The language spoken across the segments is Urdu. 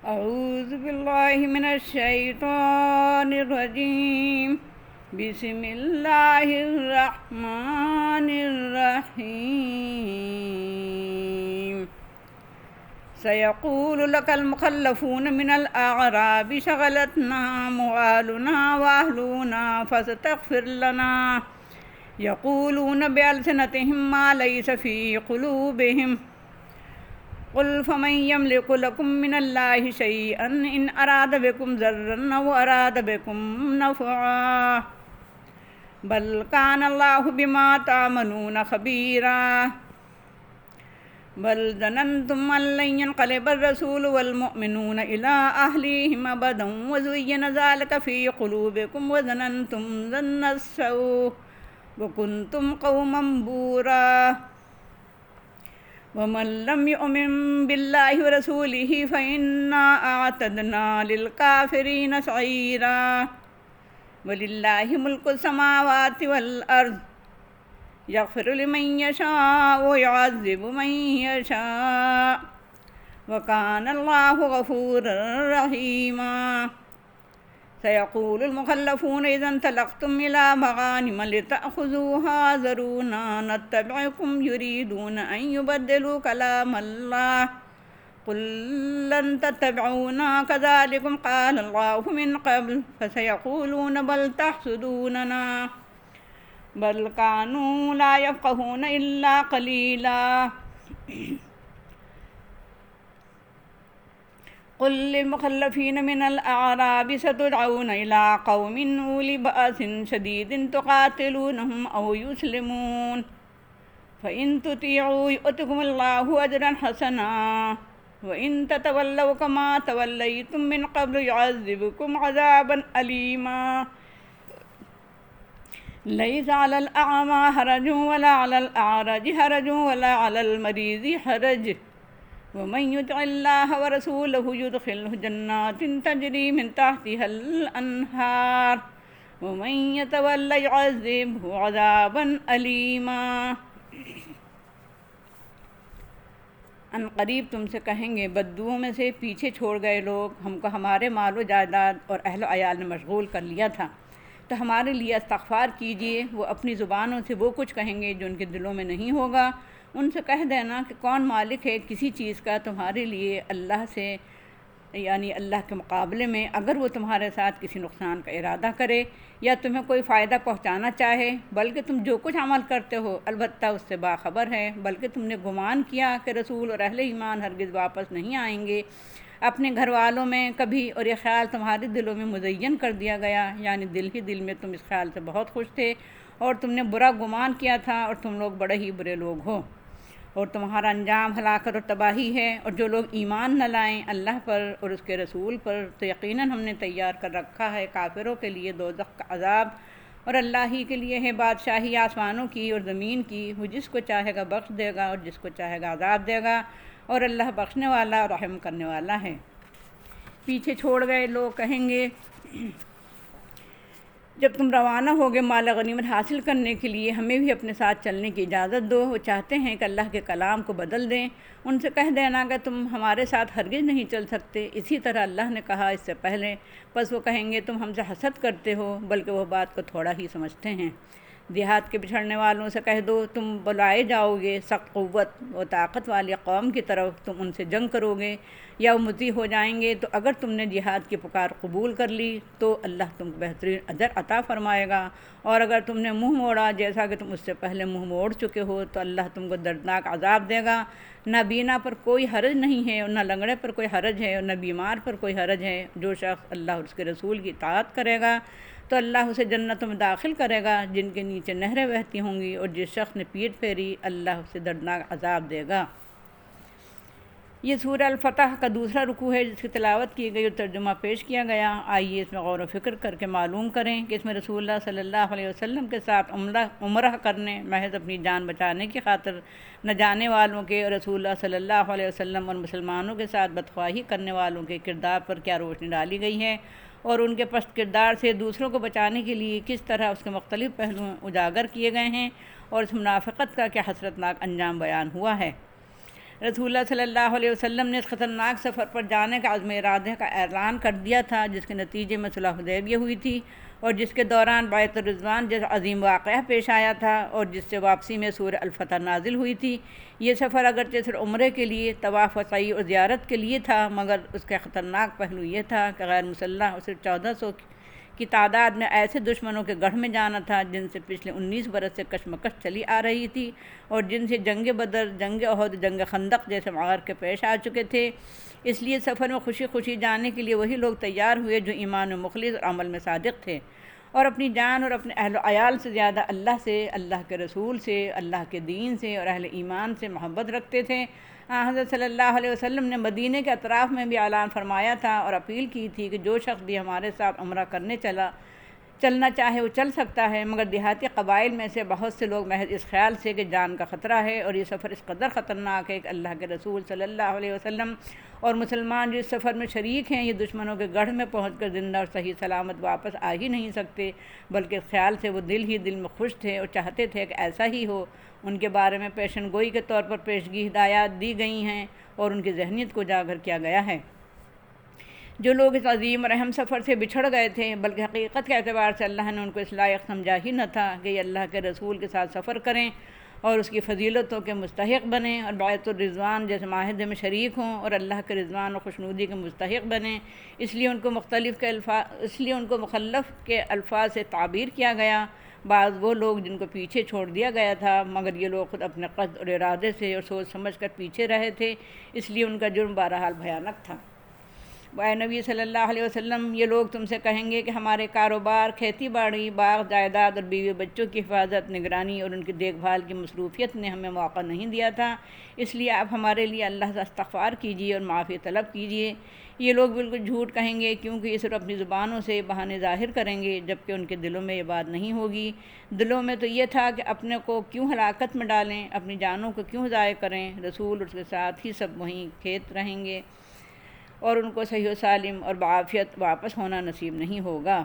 اعوذ باللہ من الشیطان الرجیم بسم اللہ الرحمن الرحیم سيقول لك المخلفون من الأعراب شغلتنا أموالنا وأهلنا فاستغفر لنا يقولون بألسنتهم ما ليس في قلوبهم قل فمن يملك لكم من الله شيئا إن أراد بكم ضرا أو أراد بكم نفعا بل كان الله بما تعملون خبيرا بل ظننتم أن لن ينقلب الرسول والمؤمنون إلى أهليهم أبدا وزين ذلك في قلوبكم وظننتم ظن السوء وكنتم قوما بورا ومن لم يؤمن بالله ورسوله فإنا أعتدنا للكافرين سعيرا ولله ملك السماوات والأرض يغفر لمن يشاء ويعذب من يشاء وكان الله غفورا رحيما سيقول المخلفون إذا انطلقتم إلى مغانم لتأخذوها ذرونا نتبعكم يريدون أن يبدلوا كلام الله قل لن تتبعونا كذلكم قال الله من قبل فسيقولون بل تحسدوننا بل كانوا لا يفقهون إلا قليلا قل للمخلفين من الأعراب ستدعون إلى قوم أولي بأس شديد تقاتلونهم أو يسلمون فإن تطيعوا يؤتكم الله أجرا حسنا وإن تتولوا كما توليتم من قبل يعذبكم عذابا أليما ليس على الأعمى حرج ولا على الأعرج حرج ولا على المريض حرج ومن يطع الله ورسوله يدخله جنات تجري من تحتها الأنهار ومن يتولى يعذبه عذابا أليما ان قریب تم سے کہیں گے بددوؤں میں سے پیچھے چھوڑ گئے لوگ ہم کو ہمارے مال و جائیداد اور اہل و عیال نے مشغول کر لیا تھا، تو ہمارے لیے استغفار کیجئے۔ وہ اپنی زبانوں سے وہ کچھ کہیں گے جو ان کے دلوں میں نہیں ہوگا۔ ان سے کہہ دینا کہ کون مالک ہے کسی چیز کا تمہارے لیے اللہ سے، یعنی اللہ کے مقابلے میں، اگر وہ تمہارے ساتھ کسی نقصان کا ارادہ کرے یا تمہیں کوئی فائدہ پہنچانا چاہے، بلکہ تم جو کچھ عمل کرتے ہو البتہ اس سے باخبر ہے، بلکہ تم نے گمان کیا کہ رسول اور اہل ایمان ہرگز واپس نہیں آئیں گے اپنے گھر والوں میں کبھی، اور یہ خیال تمہارے دلوں میں مزین کر دیا گیا، یعنی دل ہی دل میں تم اس خیال سے بہت خوش تھے اور تم نے برا گمان کیا تھا، اور تم لوگ بڑے ہی برے لوگ ہو، اور تمہارا انجام ہلاکت اور تباہی ہے۔ اور جو لوگ ایمان نہ لائیں اللہ پر اور اس کے رسول پر، تو یقیناً ہم نے تیار کر رکھا ہے کافروں کے لیے دوزخ کا عذاب، اور اللہ ہی کے لیے ہے بادشاہی آسمانوں کی اور زمین کی، وہ جس کو چاہے گا بخش دے گا اور جس کو چاہے گا عذاب دے گا، اور اللہ بخشنے والا اور رحم کرنے والا ہے۔ پیچھے چھوڑ گئے لوگ کہیں گے جب تم روانہ ہوگے مال غنیمت حاصل کرنے کے لیے ہمیں بھی اپنے ساتھ چلنے کی اجازت دو۔ وہ چاہتے ہیں کہ اللہ کے کلام کو بدل دیں۔ ان سے کہہ دینا کہ تم ہمارے ساتھ ہرگز نہیں چل سکتے، اسی طرح اللہ نے کہا اس سے پہلے۔ پس وہ کہیں گے تم ہم سے حسد کرتے ہو، بلکہ وہ بات کو تھوڑا ہی سمجھتے ہیں۔ دیہات کے بچھڑنے والوں سے کہہ دو تم بلائے جاؤ گے سخت قوت و طاقت والی قوم کی طرف، تم ان سے جنگ کرو گے یا وہ مطیع ہو جائیں گے، تو اگر تم نے جہاد کی پکار قبول کر لی تو اللہ تم کو بہترین اجر عطا فرمائے گا، اور اگر تم نے منہ موڑا جیسا کہ تم اس سے پہلے منہ موڑ چکے ہو تو اللہ تم کو دردناک عذاب دے گا۔ نہ بینا پر کوئی حرج نہیں ہے اور نہ لنگڑے پر کوئی حرج ہے اور نہ بیمار پر کوئی حرج ہے۔ جو شخص اللہ اور اس کے رسول کی اطاعت کرے گا تو اللہ اسے جنتوں میں داخل کرے گا جن کے نیچے نہریں بہتی ہوں گی، اور جس شخص نے پیٹ پھیری اللہ اسے دردناک عذاب دے گا۔ یہ سورہ الفتح کا دوسرا رکوع ہے جس کی تلاوت کی گئی اور ترجمہ پیش کیا گیا۔ آئیے اس میں غور و فکر کر کے معلوم کریں کہ اس میں رسول اللہ صلی اللہ علیہ وسلم کے ساتھ عمرہ کرنے، محض اپنی جان بچانے کی خاطر نہ جانے والوں کے، اور رسول اللہ صلی اللہ علیہ وسلم اور مسلمانوں کے ساتھ بدخواہی کرنے والوں کے کردار پر کیا روشنی ڈالی گئی ہے، اور ان کے پست کردار سے دوسروں کو بچانے کے لیے کس طرح اس کے مختلف پہلو اجاگر کیے گئے ہیں، اور اس منافقت کا کیا حسرتناک انجام بیان ہوا ہے۔ رسول اللہ صلی اللہ علیہ وسلم نے اس خطرناک سفر پر جانے کا عزم ارادے کا اعلان کر دیا تھا، جس کے نتیجے میں صلح حدیبیہ ہوئی تھی اور جس کے دوران بیعت الرضوان جیسا عظیم واقعہ پیش آیا تھا اور جس سے واپسی میں سورہ الفتح نازل ہوئی تھی۔ یہ سفر اگرچہ صرف عمرے کے لیے، طواف و سعی اور زیارت کے لیے تھا، مگر اس کا خطرناک پہلو یہ تھا کہ غیر مسلح اور صرف 1400 کی تعداد میں ایسے دشمنوں کے گڑھ میں جانا تھا جن سے پچھلے 19 برس سے کشمکش چلی آ رہی تھی اور جن سے جنگ بدر، جنگ احد، جنگ خندق جیسے معرکے پیش آ چکے تھے۔ اس لیے سفر میں خوشی خوشی جانے کے لیے وہی لوگ تیار ہوئے جو ایمان میں مخلص اور عمل میں صادق تھے اور اپنی جان اور اپنے اہل و عیال سے زیادہ اللہ سے، اللہ کے رسول سے، اللہ کے دین سے اور اہل ایمان سے محبت رکھتے تھے۔ حضرت صلی اللہ علیہ وسلم نے مدینہ کے اطراف میں بھی اعلان فرمایا تھا اور اپیل کی تھی کہ جو شخص بھی ہمارے ساتھ عمرہ کرنے چلنا چاہے وہ چل سکتا ہے، مگر دیہاتی قبائل میں سے بہت سے لوگ محض اس خیال سے کہ جان کا خطرہ ہے اور یہ سفر اس قدر خطرناک ہے کہ اللہ کے رسول صلی اللہ علیہ وسلم اور مسلمان جو اس سفر میں شریک ہیں، یہ دشمنوں کے گڑھ میں پہنچ کر زندہ اور صحیح سلامت واپس آ ہی نہیں سکتے، بلکہ اس خیال سے وہ دل میں خوش تھے اور چاہتے تھے کہ ایسا ہی ہو۔ ان کے بارے میں پیشن گوئی کے طور پر پیشگی ہدایات دی گئی ہیں اور ان کی ذہنیت کو اجاگر کیا گیا ہے۔ جو لوگ اس عظیم اور اہم سفر سے بچھڑ گئے تھے، بلکہ حقیقت کے اعتبار سے اللہ نے ان کو اس لائق سمجھا ہی نہ تھا کہ یہ اللہ کے رسول کے ساتھ سفر کریں اور اس کی فضیلتوں کے مستحق بنیں اور بیعت الرضوان جیسے معاہدے میں شریک ہوں اور اللہ کے رضوان اور خوشنودی کے مستحق بنیں۔ اس لیے ان کو مخلف کے الفاظ سے تعبیر کیا گیا۔ بعض وہ لوگ جن کو پیچھے چھوڑ دیا گیا تھا، مگر یہ لوگ خود اپنے قصد اور ارادے سے اور سوچ سمجھ کر پیچھے رہے تھے، اس لیے ان کا جرم بہرحال بھیانک تھا۔ اے نبی صلی اللہ علیہ وسلم، یہ لوگ تم سے کہیں گے کہ ہمارے کاروبار، کھیتی باڑی، باغ جائیداد اور بیوی بچوں کی حفاظت، نگرانی اور ان کی دیکھ بھال کی مصروفیت نے ہمیں موقع نہیں دیا تھا، اس لیے آپ ہمارے لیے اللہ سے استغفار کیجیے اور معافی طلب کیجیے۔ یہ لوگ بالکل جھوٹ کہیں گے، کیونکہ یہ صرف اپنی زبانوں سے بہانے ظاہر کریں گے، جبکہ ان کے دلوں میں یہ بات نہیں ہوگی۔ دلوں میں تو یہ تھا کہ اپنے کو کیوں ہلاکت میں ڈالیں، اپنی جانوں کو کیوں ضائع کریں، رسول اور اس کے ساتھ ہی سب وہیں کھیت رہیں گے اور ان کو صحیح و سالم اور بعافیت واپس ہونا نصیب نہیں ہوگا۔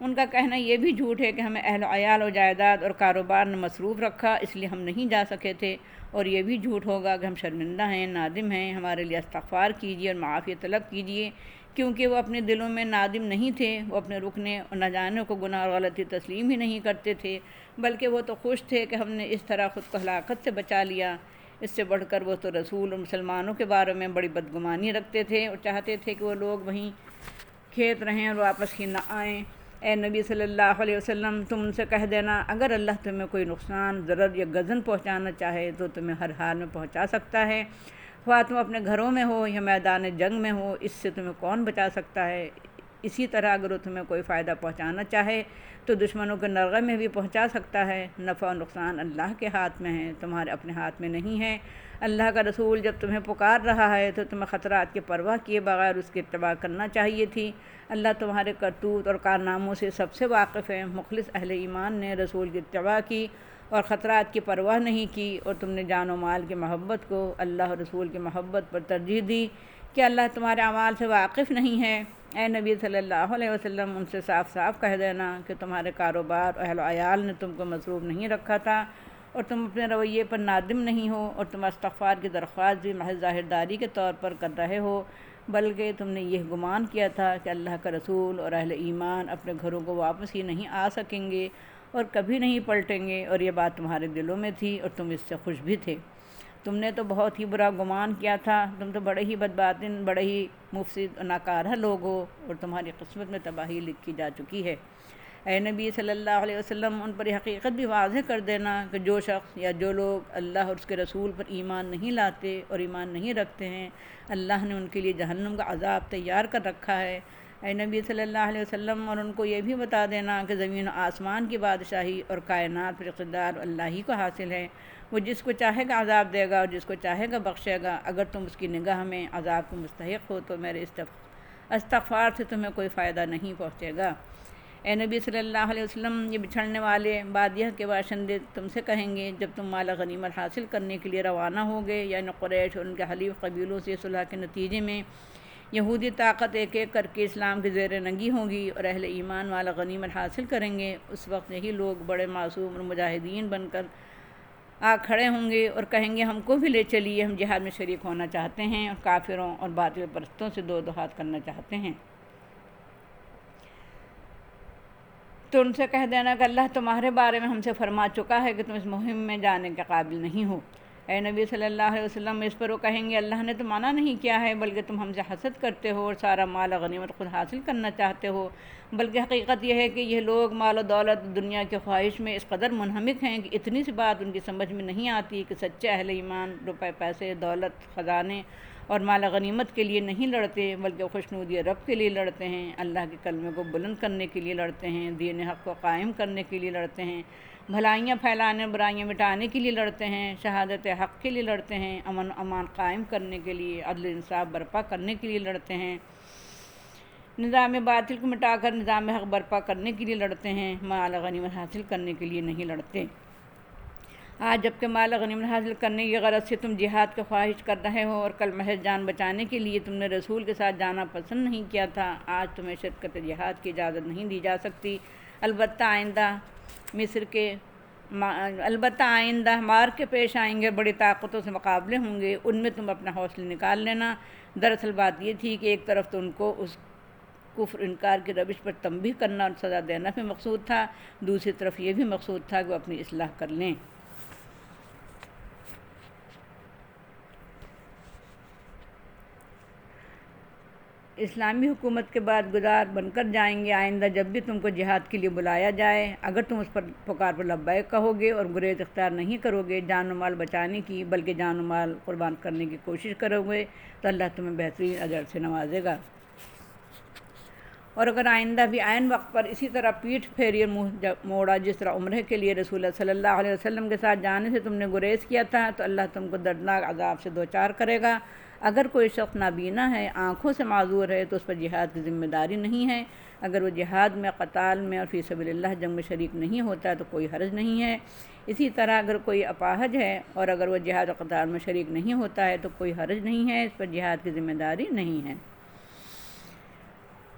ان کا کہنا یہ بھی جھوٹ ہے کہ ہمیں اہل و عیال و جائیداد اور کاروبار نے مصروف رکھا، اس لیے ہم نہیں جا سکے تھے، اور یہ بھی جھوٹ ہوگا کہ ہم شرمندہ ہیں، نادم ہیں، ہمارے لیے استغفار کیجیے اور معافی طلب کیجیے، کیونکہ وہ اپنے دلوں میں نادم نہیں تھے، وہ اپنے رکنے اور نہ جانے کو گناہ اور غلطی تسلیم ہی نہیں کرتے تھے، بلکہ وہ تو خوش تھے کہ ہم نے اس طرح خود کو ہلاکت سے بچا لیا۔ اس سے بڑھ کر وہ تو رسول اور مسلمانوں کے بارے میں بڑی بدگمانی رکھتے تھے اور چاہتے تھے کہ وہ لوگ وہیں کھیت رہیں اور واپس ہی نہ آئیں۔ اے نبی صلی اللہ علیہ وسلم، تم ان سے کہہ دینا، اگر اللہ تمہیں کوئی نقصان، ضرر یا غضن پہنچانا چاہے تو تمہیں ہر حال میں پہنچا سکتا ہے، خواہ تم اپنے گھروں میں ہو یا میدان جنگ میں ہو، اس سے تمہیں کون بچا سکتا ہے؟ اسی طرح اگر وہ تمہیں کوئی فائدہ پہنچانا چاہے تو دشمنوں کے نرغے میں بھی پہنچا سکتا ہے۔ نفع و نقصان اللہ کے ہاتھ میں ہے، تمہارے اپنے ہاتھ میں نہیں ہے۔ اللہ کا رسول جب تمہیں پکار رہا ہے تو تمہیں خطرات کی پرواہ کیے بغیر اس کی اتباع کرنا چاہیے تھی۔ اللہ تمہارے کرتوت اور کارناموں سے سب سے واقف ہے۔ مخلص اہل ایمان نے رسول کی اتباع کی اور خطرات کی پرواہ نہیں کی، اور تم نے جان و مال کی محبت کو اللہ اور رسول کی محبت پر ترجیح دی۔ کہ اللہ تمہارے اعمال سے واقف نہیں ہے؟ اے نبی صلی اللہ علیہ وسلم، ان سے صاف صاف کہہ دینا کہ تمہارے کاروبار اور اہل و عیال نے تم کو مصروف نہیں رکھا تھا اور تم اپنے رویے پر نادم نہیں ہو، اور تم استغفار کی درخواست بھی محض ظاہرداری کے طور پر کر رہے ہو، بلکہ تم نے یہ گمان کیا تھا کہ اللہ کا رسول اور اہل ایمان اپنے گھروں کو واپس ہی نہیں آ سکیں گے اور کبھی نہیں پلٹیں گے، اور یہ بات تمہارے دلوں میں تھی اور تم اس سے خوش بھی تھے۔ تم نے تو بہت ہی برا گمان کیا تھا، تم تو بڑے ہی بدباطن، بڑے ہی مفسد اور ناکارہ لوگ ہو، اور تمہاری قسمت میں تباہی لکھی جا چکی ہے۔ اے نبی صلی اللہ علیہ وسلم، ان پر یہ حقیقت بھی واضح کر دینا کہ جو شخص یا جو لوگ اللہ اور اس کے رسول پر ایمان نہیں لاتے اور ایمان نہیں رکھتے ہیں، اللہ نے ان کے لیے جہنم کا عذاب تیار کر رکھا ہے۔ اے نبی صلی اللہ علیہ وسلم، اور ان کو یہ بھی بتا دینا کہ زمین و آسمان کی بادشاہی اور کائنات پر اقتدار اللہ ہی کو حاصل ہے، وہ جس کو چاہے گا عذاب دے گا اور جس کو چاہے گا بخشے گا۔ اگر تم اس کی نگاہ میں عذاب کو مستحق ہو تو میرے استغفار سے تمہیں کوئی فائدہ نہیں پہنچے گا۔ اے نبی صلی اللہ علیہ وسلم، یہ بچھڑنے والے بادیہ کے باشندے تم سے کہیں گے جب تم مال غنیمت حاصل کرنے کے لیے روانہ ہوگے، یعنی قریش اور ان کے حلیف قبیلوں سے صلح کے نتیجے میں یہودی طاقت ایک ایک کر کے اسلام کی زیر نگی ہوگی اور اہل ایمان والا غنیمت حاصل کریں گے، اس وقت یہی لوگ بڑے معصوم اور مجاہدین بن کر آ کھڑے ہوں گے اور کہیں گے ہم کو بھی لے چلیے، ہم جہاد میں شریک ہونا چاہتے ہیں اور کافروں اور باطل پرستوں سے دو ہاتھ کرنا چاہتے ہیں۔ تو ان سے کہہ دینا کہ اللہ تمہارے بارے میں ہم سے فرما چکا ہے کہ تم اس مہم میں جانے کے قابل نہیں ہو۔ اے نبی صلی اللہ علیہ وسلم، اس پر وہ کہیں گے اللہ نے تو منع نہیں کیا ہے، بلکہ تم ہم سے حسد کرتے ہو اور سارا مال غنیمت خود حاصل کرنا چاہتے ہو۔ بلکہ حقیقت یہ ہے کہ یہ لوگ مال و دولت دنیا کی خواہش میں اس قدر منہمک ہیں کہ اتنی سی بات ان کی سمجھ میں نہیں آتی کہ سچے اہل ایمان روپے پیسے دولت خزانے اور مال غنیمت کے لیے نہیں لڑتے، بلکہ خوشنودی رب کے لیے لڑتے ہیں، اللہ کے کلمے کو بلند کرنے کے لیے لڑتے ہیں، دین حق کو قائم کرنے کے لیے لڑتے ہیں، بھلائیاں پھیلانے برائیاں مٹانے کے لیے لڑتے ہیں، شہادت حق کے لیے لڑتے ہیں، امن و امان قائم کرنے کے لیے، عدل انصاف برپا کرنے کے لیے لڑتے ہیں، نظام باطل کو مٹا کر نظام حق برپا کرنے کے لیے لڑتے ہیں، مال غنیمت حاصل کرنے کے لیے نہیں لڑتے۔ آج جب کہ مال غنیمت حاصل کرنے کی غرض سے تم جہاد کی خواہش کر رہے ہو اور کل محض جان بچانے کے لیے تم نے رسول کے ساتھ جانا پسند نہیں کیا تھا، آج تمہیں شرکت جہاد کی اجازت نہیں دی جا سکتی۔ البتہ آئندہ مار کے پیش آئیں گے، بڑی طاقتوں سے مقابلے ہوں گے، ان میں تم اپنا حوصلہ نکال لینا۔ دراصل بات یہ تھی کہ ایک طرف تو ان کو اس کفر انکار کی روش پر تنبیہ کرنا اور سزا دینا بھی مقصود تھا، دوسری طرف یہ بھی مقصود تھا کہ وہ اپنی اصلاح کر لیں۔ اسلامی حکومت کے بعد گزار بن کر جائیں گے۔ آئندہ جب بھی تم کو جہاد کے لیے بلایا جائے، اگر تم اس پر پکار پر لبیک کہو گے اور گریز اختیار نہیں کرو گے جان و مال بچانے کی، بلکہ جان و مال قربان کرنے کی کوشش کرو گے، تو اللہ تمہیں بہترین اجر سے نوازے گا۔ اور اگر آئندہ بھی عین وقت پر اسی طرح پیٹھ پھیری اور منہ موڑا جس طرح عمرہ کے لیے رسول اللہ صلی اللہ علیہ وسلم کے ساتھ جانے سے تم نے گریز کیا تھا، تو اللہ تم کو دردناک عذاب سے دوچار کرے گا۔ اگر کوئی شخص نابینا ہے، آنکھوں سے معذور ہے، تو اس پر جہاد کی ذمہ داری نہیں ہے۔ اگر وہ جہاد میں، قتال میں اور فی سبیل اللہ جنگ میں شریک نہیں ہوتا تو کوئی حرج نہیں ہے۔ اسی طرح اگر کوئی اپاہج ہے اور اگر وہ جہاد و قتال میں شریک نہیں ہوتا ہے تو کوئی حرج نہیں ہے، اس پر جہاد کی ذمہ داری نہیں ہے۔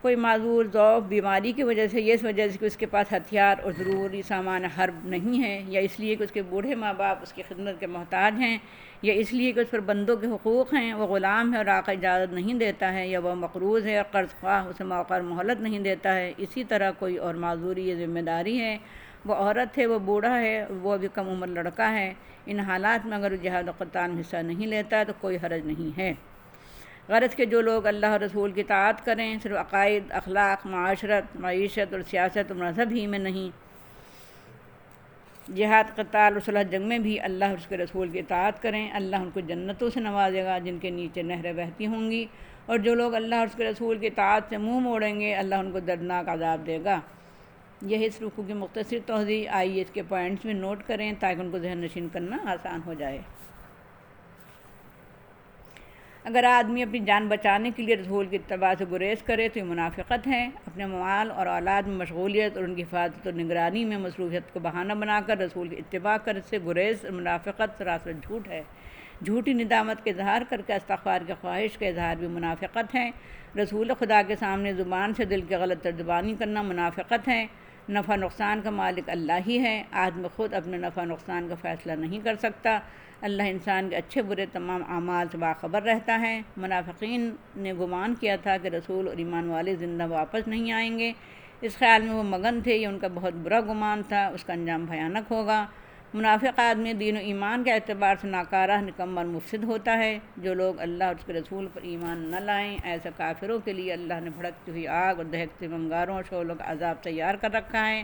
کوئی معذور ضعف بیماری کی وجہ سے، یہ اس وجہ سے کہ اس کے پاس ہتھیار اور ضروری سامان حرب نہیں ہے، یا اس لیے کہ اس کے بوڑھے ماں باپ اس کی خدمت کے محتاج ہیں، یا اس لیے کہ اس پر بندوں کے حقوق ہیں، وہ غلام ہے اور آقا اجازت نہیں دیتا ہے، یا وہ مقروض ہے اور قرض خواہ اسے موقع اور مہلت نہیں دیتا ہے۔ اسی طرح کوئی اور معذوری یا ذمہ داری ہے، وہ عورت ہے، وہ بوڑھا ہے، وہ بھی کم عمر لڑکا ہے، ان حالات میں اگر وہ جہاد و قتال میں حصہ نہیں لیتا تو کوئی حرج نہیں ہے۔ غرض کہ جو لوگ اللہ اور رسول کی اطاعت کریں، صرف عقائد، اخلاق، معاشرت، معیشت اور سیاست اور مذہب ہی میں نہیں، جہاد، قتال اور صلح جنگ میں بھی اللہ اور اس کے رسول کی اطاعت کریں، اللہ ان کو جنتوں سے نوازے گا جن کے نیچے نہریں بہتی ہوں گی، اور جو لوگ اللہ اور اس کے رسول کی اطاعت سے منہ موڑیں گے اللہ ان کو دردناک عذاب دے گا۔ یہ اس رکوع کی مختصر توضیح، آئیے اس کے پوائنٹس میں نوٹ کریں تاکہ ان کو ذہن نشین کرنا آسان ہو جائے۔ اگر آدمی اپنی جان بچانے کے لیے رسول کی اتباع سے گریز کرے تو یہ منافقت ہے۔ اپنے مال اور اولاد میں مشغولیت اور ان کی حفاظت اور نگرانی میں مصروفیت کو بہانہ بنا کر رسول کی اتباع کر سے گریز منافقت سراسر جھوٹ ہے۔ جھوٹی ندامت کے اظہار کر کے استغفار کی خواہش کا اظہار بھی منافقت ہے۔ رسول خدا کے سامنے زبان سے دل کی غلط ترجمانی کرنا منافقت ہے۔ نفع نقصان کا مالک اللہ ہی ہے، آدمی خود اپنے نفع نقصان کا فیصلہ نہیں کر سکتا۔ اللہ انسان کے اچھے برے تمام اعمال سے باخبر رہتا ہے۔ منافقین نے گمان کیا تھا کہ رسول اور ایمان والے زندہ واپس نہیں آئیں گے، اس خیال میں وہ مگن تھے، یہ ان کا بہت برا گمان تھا، اس کا انجام بھیانک ہوگا۔ منافق آدمی دین و ایمان کے اعتبار سے ناکارہ، نکمہ اور مفسد ہوتا ہے۔ جو لوگ اللہ اور اس کے رسول پر ایمان نہ لائیں، ایسے کافروں کے لیے اللہ نے بھڑکتی ہوئی آگ اور دہکتے ہوئے انگاروں اور شعلوں کا عذاب تیار کر رکھا ہے۔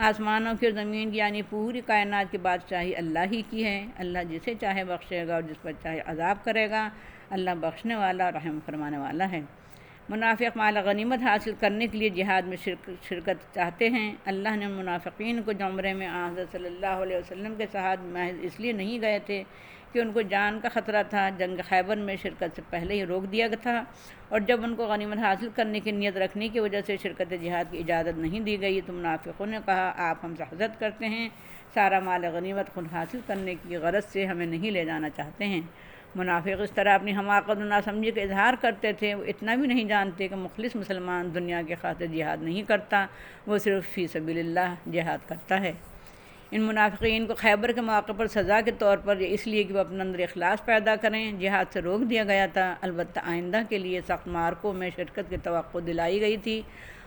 آسمانوں کی اور زمین کی یعنی پوری کائنات کی بادشاہی اللہ ہی کی ہے۔ اللہ جسے چاہے بخشے گا اور جس پر چاہے عذاب کرے گا۔ اللہ بخشنے والا اور رحم فرمانے والا ہے۔ منافق مال غنیمت حاصل کرنے کے لیے جہاد میں شرکت چاہتے ہیں۔ اللہ نے منافقین کو جو عمرے میں حضرت صلی اللہ علیہ وسلم کے ساتھ محض اس لیے نہیں گئے تھے کہ ان کو جان کا خطرہ تھا، جنگ خیبر میں شرکت سے پہلے ہی روک دیا تھا، اور جب ان کو غنیمت حاصل کرنے کی نیت رکھنے کی وجہ سے شرکت جہاد کی اجازت نہیں دی گئی تو منافقوں نے کہا آپ ہم سے حسد کرتے ہیں، سارا مال غنیمت خود حاصل کرنے کی غرض سے ہمیں نہیں لے جانا چاہتے ہیں۔ منافق اس طرح اپنی حماقت و ناسمجھی کا اظہار کرتے تھے، وہ اتنا بھی نہیں جانتے کہ مخلص مسلمان دنیا کے خاطر جہاد نہیں کرتا، وہ صرف فی سبیل اللہ جہاد کرتا ہے۔ ان منافقین کو خیبر کے موقع پر سزا کے طور پر اس لیے کہ وہ اپنے اندر اخلاص پیدا کریں جہاد سے روک دیا گیا تھا، البتہ آئندہ کے لیے سخت مارکوں میں شرکت کی توقع دلائی گئی تھی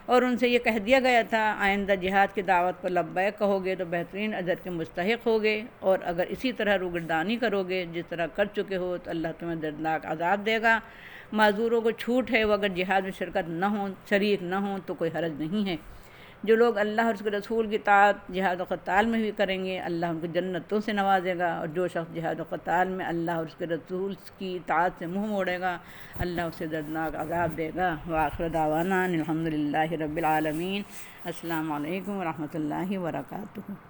اور ان سے یہ کہہ دیا گیا تھا آئندہ جہاد کی دعوت پر لبیک کہو گے تو بہترین اجر کے مستحق ہوگے، اور اگر اسی طرح روگردانی کرو گے جس طرح کر چکے ہو تو اللہ تمہیں دردناک عذاب دے گا۔ معذوروں کو چھوٹ ہے، وہ اگر جہاد میں شرکت نہ ہوں، شریک نہ ہوں تو کوئی حرج نہیں ہے۔ جو لوگ اللہ اور اس کے رسول کی اطاعت جہاد و قتال میں بھی کریں گے اللہ ان کو جنتوں سے نوازے گا، اور جو شخص جہاد و قتال میں اللہ اور اس کے رسول کی اطاعت سے منہ موڑے گا اللہ اسے دردناک عذاب دے گا۔ وآخر دعوانا الحمدللہ رب العالمین۔ السلام علیکم ورحمۃ اللہ وبرکاتہ۔